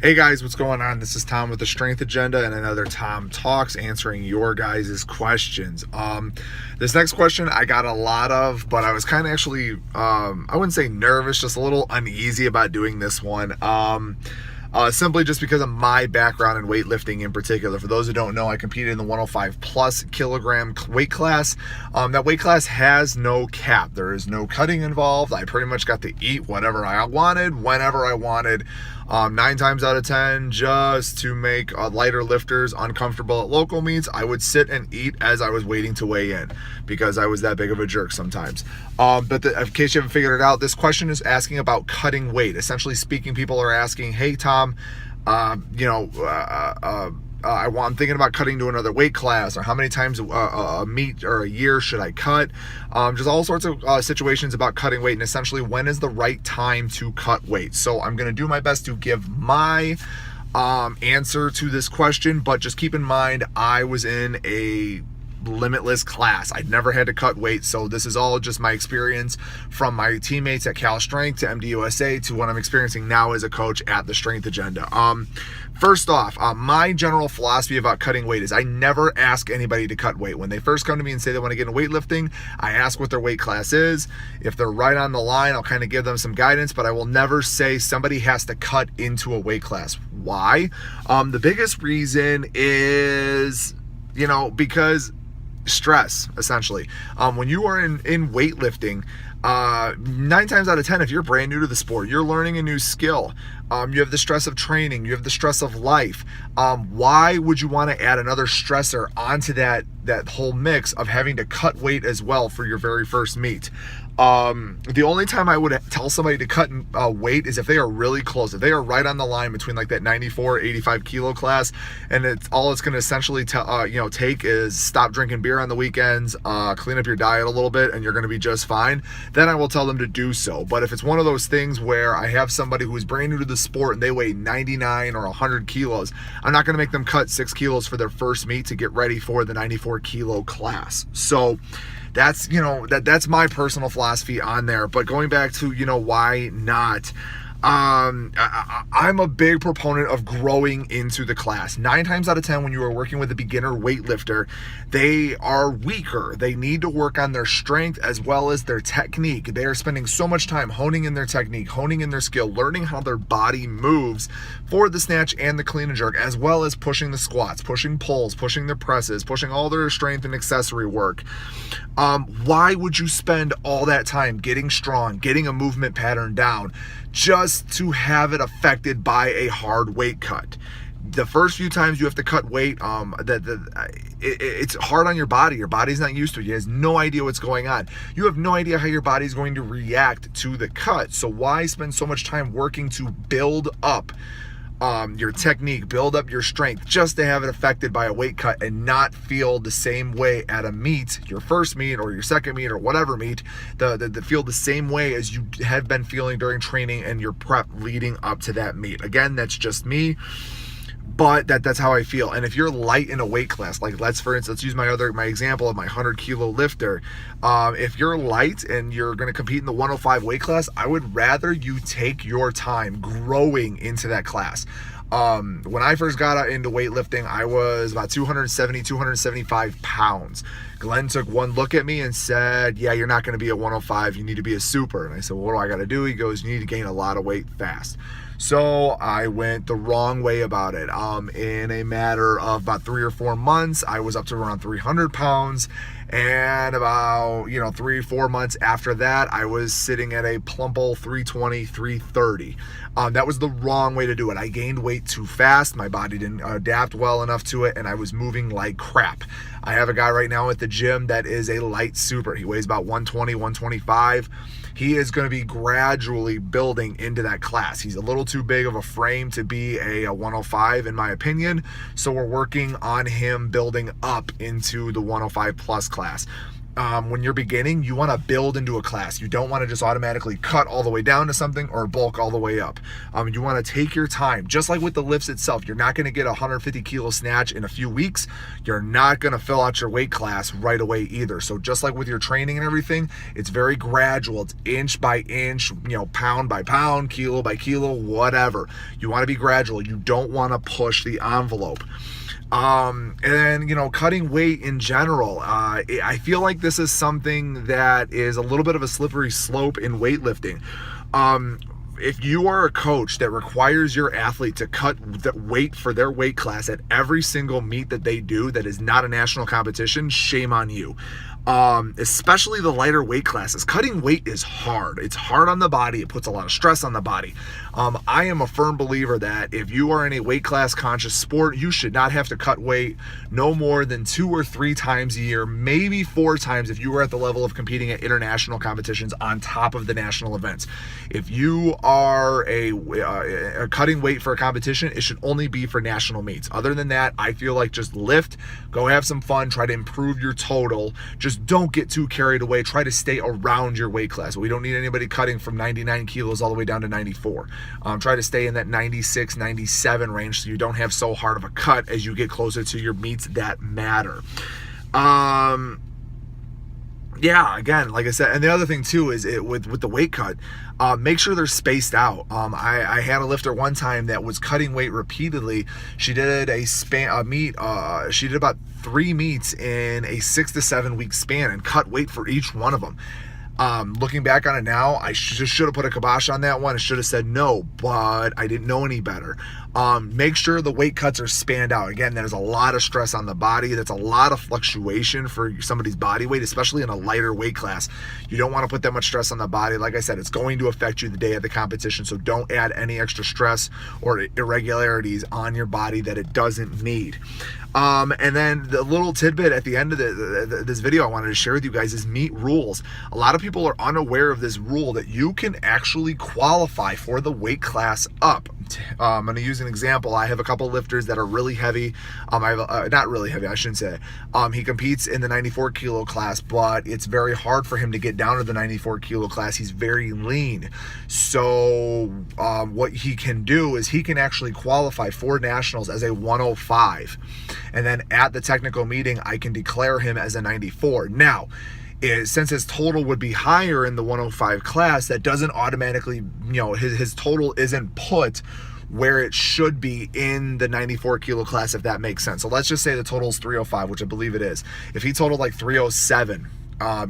Hey guys, what's going on? This is Tom with the Strength Agenda and another Tom Talks, answering your guys' questions. This next question I got a lot of, but I was kind of actually, I wouldn't say nervous, just a little uneasy about doing this one. Simply just because of my background in weightlifting in particular. For those who don't know, I competed in the 105 plus kilogram weight class. That weight class has no cap. There is no cutting involved. I pretty much got to eat whatever I wanted, whenever I wanted. 9 times out of 10, just to make lighter lifters uncomfortable at local meets, I would sit and eat as I was waiting to weigh in because I was that big of a jerk sometimes. In case you haven't figured it out, this question is asking about cutting weight. Essentially speaking, people are asking, hey Tom, I'm thinking about cutting to another weight class, or how many times a meet or a year should I cut? Just all sorts of situations about cutting weight, and essentially when is the right time to cut weight. So I'm going to do my best to give my answer to this question, but just keep in mind I was in a limitless class. I'd never had to cut weight, so this is all just my experience from my teammates at Cal Strength to MDUSA to what I'm experiencing now as a coach at the Strength Agenda. First off, my general philosophy about cutting weight is I never ask anybody to cut weight. When they first come to me and say they want to get into weightlifting, I ask what their weight class is. If they're right on the line, I'll kind of give them some guidance, but I will never say somebody has to cut into a weight class. Why? The biggest reason is, because stress, essentially. When you are in weightlifting, 9 times out of 10, if you're brand new to the sport, you're learning a new skill. You have the stress of training, you have the stress of life. Why would you want to add another stressor onto that whole mix of having to cut weight as well for your very first meet? The only time I would tell somebody to cut weight is if they are really close, if they are right on the line between like that 94, 85 kilo class, and it's going to essentially take is stop drinking beer on the weekends, clean up your diet a little bit, and you're going to be just fine. Then I will tell them to do so. But if it's one of those things where I have somebody who is brand new to the sport and they weigh 99 or 100 kilos, I'm not going to make them cut 6 kilos for their first meet to get ready for the 94 kilo class. So that's my personal philosophy on there. But going back to why not, I'm a big proponent of growing into the class. 9 times out of 10, when you are working with a beginner weightlifter, they are weaker. They need to work on their strength as well as their technique. They are spending so much time honing in their technique, honing in their skill, learning how their body moves for the snatch and the clean and jerk, as well as pushing the squats, pushing pulls, pushing their presses, pushing all their strength and accessory work. Why would you spend all that time getting strong, getting a movement pattern down, just to have it affected by a hard weight cut? The first few times you have to cut weight, it's hard on your body. Your body's not used to it. It has no idea what's going on. You have no idea how your body's going to react to the cut. So why spend so much time working to build up your technique, build up your strength, just to have it affected by a weight cut and not feel the same way at a meet, your first meet or your second meet or whatever meet, feel the same way as you have been feeling during training and your prep leading up to that meet. Again, that's just me, but that's how I feel. And if you're light in a weight class, like let's use my example of my 100 kilo lifter. If you're light and you're going to compete in the 105 weight class, I would rather you take your time growing into that class. When I first got into weightlifting, I was about 275 pounds. Glenn took one look at me and said, yeah, you're not going to be a 105. You need to be a super. And I said, well, what do I got to do? He goes, you need to gain a lot of weight fast. So I went the wrong way about it. In a matter of about 3 or 4 months, I was up to around 300 pounds. And about 3-4 months after that, I was sitting at a plump old 320, 330. That was the wrong way to do it. I gained weight too fast. My body didn't adapt well enough to it, and I was moving like crap. I have a guy right now at the gym that is a light super. He weighs about 120, 125. He is going to be gradually building into that class. He's a little too big of a frame to be a 105 in my opinion. So we're working on him building up into the 105 plus class. when you're beginning, you want to build into a class. You don't want to just automatically cut all the way down to something or bulk all the way up. You want to take your time. Just like with the lifts itself, you're not going to get a 150 kilo snatch in a few weeks. You're not going to fill out your weight class right away either. So just like with your training and everything, it's very gradual. It's inch by inch, pound by pound, kilo by kilo, whatever. You want to be gradual. You don't want to push the envelope. And then, cutting weight in general, I feel like this is something that is a little bit of a slippery slope in weightlifting. If you are a coach that requires your athlete to cut the weight for their weight class at every single meet that they do that is not a national competition, shame on you. Especially the lighter weight classes. Cutting weight is hard. It's hard on the body. It puts a lot of stress on the body. I am a firm believer that if you are in a weight class conscious sport, you should not have to cut weight no more than 2 or 3 times a year, maybe 4 times if you are at the level of competing at international competitions on top of the national events. If you are cutting weight for a competition, it should only be for national meets. Other than that, I feel like just lift, go have some fun, try to improve your total. Just don't get too carried away. Try to stay around your weight class. We don't need anybody cutting from 99 kilos all the way down to 94. Try to stay in that 96, 97 range so you don't have so hard of a cut as you get closer to your meets that matter. Yeah, again, like I said, and the other thing too is with the weight cut, make sure they're spaced out. I had a lifter one time that was cutting weight repeatedly. She did a meet. She did about 3 meets in a 6 to 7 week span and cut weight for each one of them. Looking back on it now, I just should have put a kibosh on that one. I should have said no, but I didn't know any better. Make sure the weight cuts are spanned out. Again, there's a lot of stress on the body. That's a lot of fluctuation for somebody's body weight, especially in a lighter weight class. You don't want to put that much stress on the body. Like I said, it's going to affect you the day of the competition, so don't add any extra stress or irregularities on your body that it doesn't need. And then the little tidbit at the end of this video I wanted to share with you guys is meet rules. A lot of people are unaware of this rule that you can actually qualify for the weight class up. I'm going to use an example. I have a couple lifters that are really heavy. I have not really heavy, I shouldn't say. He competes in the 94 kilo class, but it's very hard for him to get down to the 94 kilo class. He's very lean. So what he can do is he can actually qualify for nationals as a 105. And then at the technical meeting, I can declare him as a 94. Now, since his total would be higher in the 105 class, that doesn't automatically, his total isn't put where it should be in the 94 kilo class, if that makes sense. So let's just say the total is 305, which I believe it is. If he totaled like 307,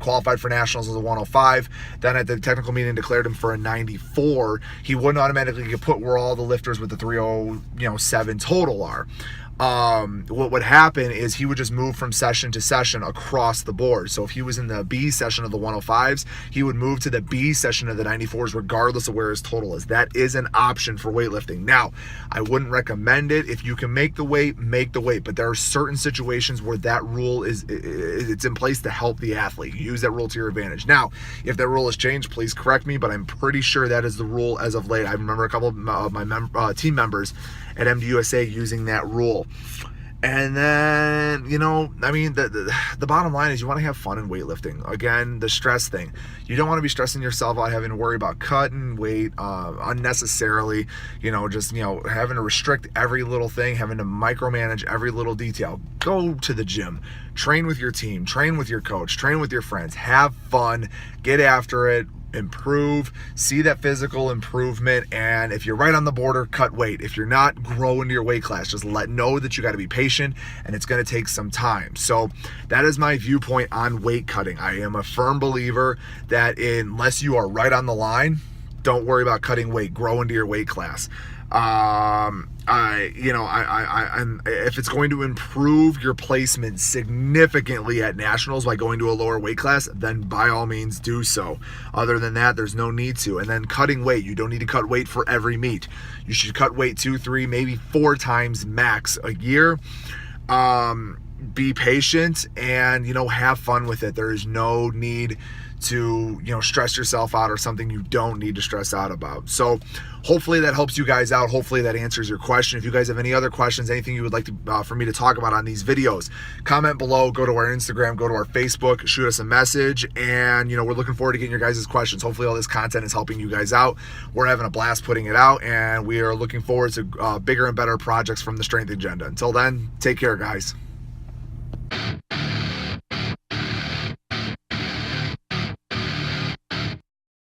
qualified for nationals as a 105, then at the technical meeting declared him for a 94, he wouldn't automatically get put where all the lifters with the 307 total are. What would happen is he would just move from session to session across the board. So if he was in the B session of the 105s, he would move to the B session of the 94s regardless of where his total is. That is an option for weightlifting. Now, I wouldn't recommend it. If you can make the weight, but there are certain situations where that rule it's in place to help the athlete. Use that rule to your advantage. Now, if that rule has changed, please correct me, but I'm pretty sure that is the rule as of late. I remember a couple of my team members at MDUSA using that rule. And then, the bottom line is you want to have fun in weightlifting. Again, the stress thing. You don't want to be stressing yourself out having to worry about cutting weight unnecessarily, having to restrict every little thing, having to micromanage every little detail. Go to the gym, train with your team, train with your coach, train with your friends, have fun, get after it, improve, see that physical improvement, and if you're right on the border, cut weight. If you're not, grow into your weight class. Just know that you got to be patient and it's going to take some time. So that is my viewpoint on weight cutting. I am a firm believer that unless you are right on the line, don't worry about cutting weight. Grow into your weight class. If it's going to improve your placement significantly at nationals by going to a lower weight class, then by all means do so. Other than that, there's no need to. And then cutting weight, you don't need to cut weight for every meet. You should cut weight 2, 3, maybe 4 times max a year. be patient and, have fun with it. There is no need to, stress yourself out or something you don't need to stress out about. So hopefully that helps you guys out. Hopefully that answers your question. If you guys have any other questions, anything you would like to for me to talk about on these videos, comment below, go to our Instagram, go to our Facebook, shoot us a message, and we're looking forward to getting your guys' questions. Hopefully all this content is helping you guys out. We're having a blast putting it out, and we are looking forward to bigger and better projects from the Strength Agenda. Until then, take care, guys.